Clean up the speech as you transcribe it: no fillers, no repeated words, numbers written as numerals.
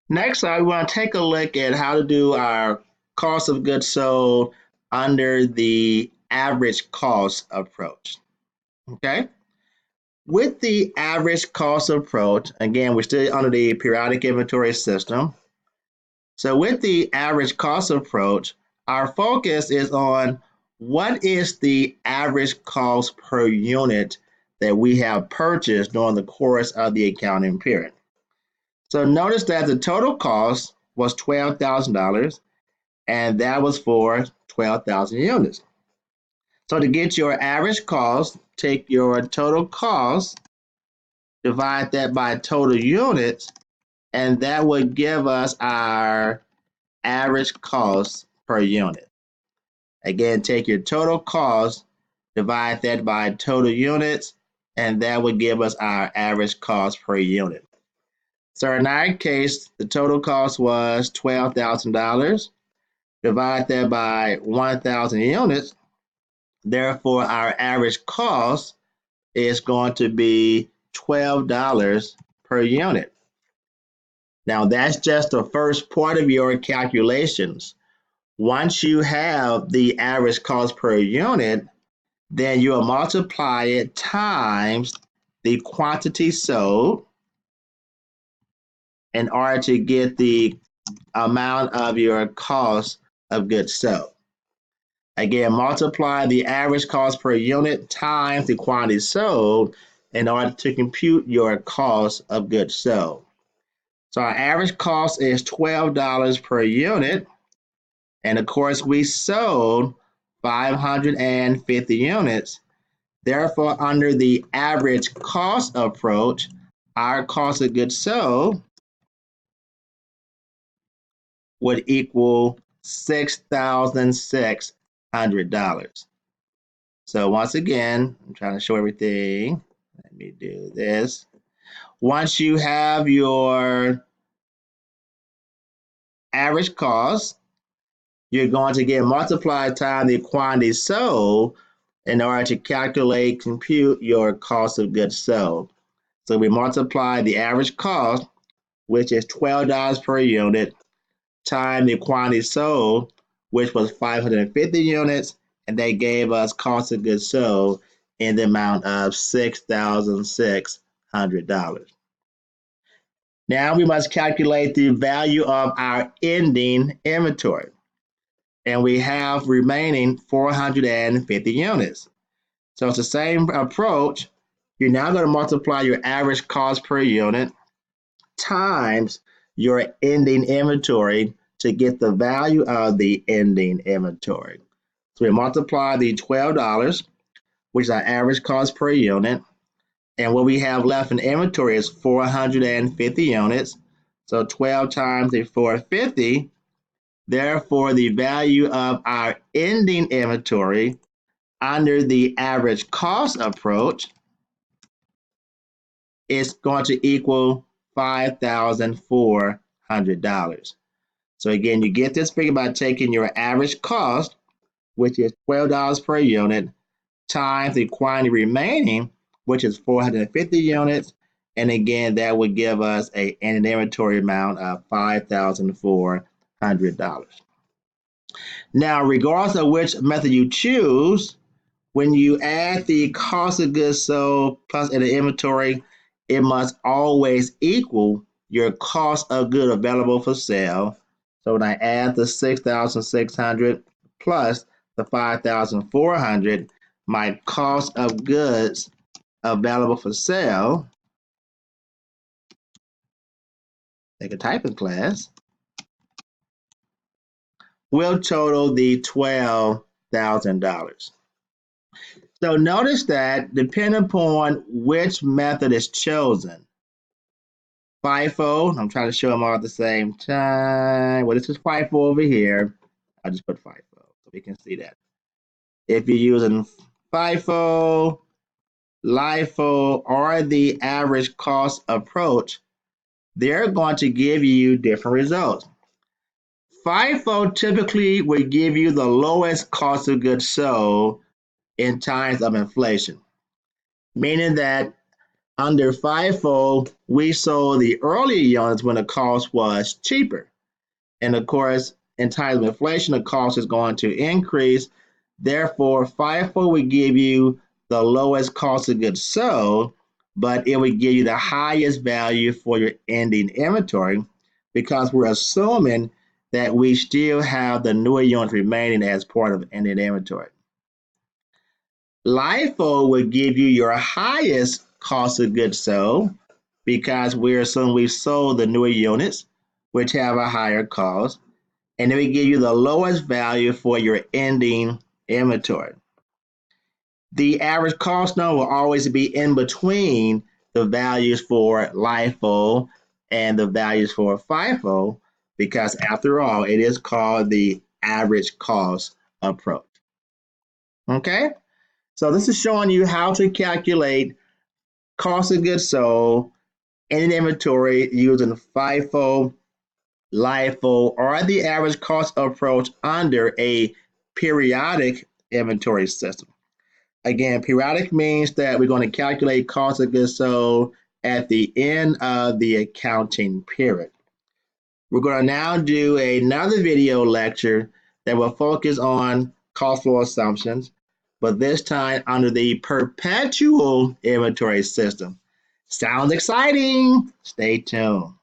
Next, I want to take a look at how to do our cost of goods sold under the average cost approach. Okay. With the average cost approach, again, we're still under the periodic inventory system. So with the average cost approach, our focus is on what is the average cost per unit that we have purchased during the course of the accounting period. So notice that the total cost was $12,000 and that was for 12,000 units. So to get your average cost, take your total cost, divide that by total units, and that would give us our average cost per unit. Again, take your total cost, divide that by total units, and that would give us our average cost per unit. So in our case, the total cost was $12,000. Divide that by 1,000 units. Therefore, our average cost is going to be $12 per unit. Now, that's just the first part of your calculations. Once you have the average cost per unit, then you'll multiply it times the quantity sold in order to get the amount of your cost of goods sold. Again, multiply the average cost per unit times the quantity sold in order to compute your cost of goods sold. So our average cost is $12 per unit. And of course, we sold 550 units. Therefore, under the average cost approach, our cost of goods sold would equal $6,600. So once again, I'm trying to show everything. Let me do this. Once you have your average cost, you're going to get multiplied times the quantity sold in order to compute your cost of goods sold. So we multiply the average cost, which is $12 per unit, times the quantity sold, which was 550 units, and they gave us cost of goods sold in the amount of $6,600. Now we must calculate the value of our ending inventory. And we have remaining 450 units. So it's the same approach. You're now going to multiply your average cost per unit times your ending inventory to get the value of the ending inventory. So we multiply the $12, which is our average cost per unit, and what we have left in inventory is 450 units. So 12 times the 450, therefore the value of our ending inventory under the average cost approach is going to equal $5,400. So again, you get this figure by taking your average cost, which is $12 per unit, times the quantity remaining, which is 450 units. And again, that would give us an inventory amount of $5,400. Now, regardless of which method you choose, when you add the cost of goods sold plus in the inventory, it must always equal your cost of goods available for sale. So when I add the 6,600 plus the 5,400, my cost of goods available for sale, take a typing class, will total the $12,000. So notice that depending upon which method is chosen, FIFO, I'm trying to show them all at the same time. Well, this is FIFO over here. I'll just put FIFO so we can see that. If you're using FIFO, LIFO, or the average cost approach, they're going to give you different results. FIFO typically would give you the lowest cost of goods sold in times of inflation, meaning that Under FIFO, we sold the earlier units when the cost was cheaper. And of course, in times of inflation, the cost is going to increase. Therefore, FIFO would give you the lowest cost of goods sold, but it would give you the highest value for your ending inventory because we're assuming that we still have the newer units remaining as part of ending inventory. LIFO would give you your highest cost of goods sold because we're assuming we've sold the newer units, which have a higher cost, and then we give you the lowest value for your ending inventory. The average cost number will always be in between the values for LIFO and the values for FIFO because after all, it is called the average cost approach. Okay? So this is showing you how to calculate cost of goods sold in inventory using FIFO, LIFO, or the average cost approach under a periodic inventory system. Again, periodic means that we're going to calculate cost of goods sold at the end of the accounting period. We're going to now do another video lecture that will focus on cost flow assumptions, but this time under the perpetual inventory system. Sounds exciting? Stay tuned.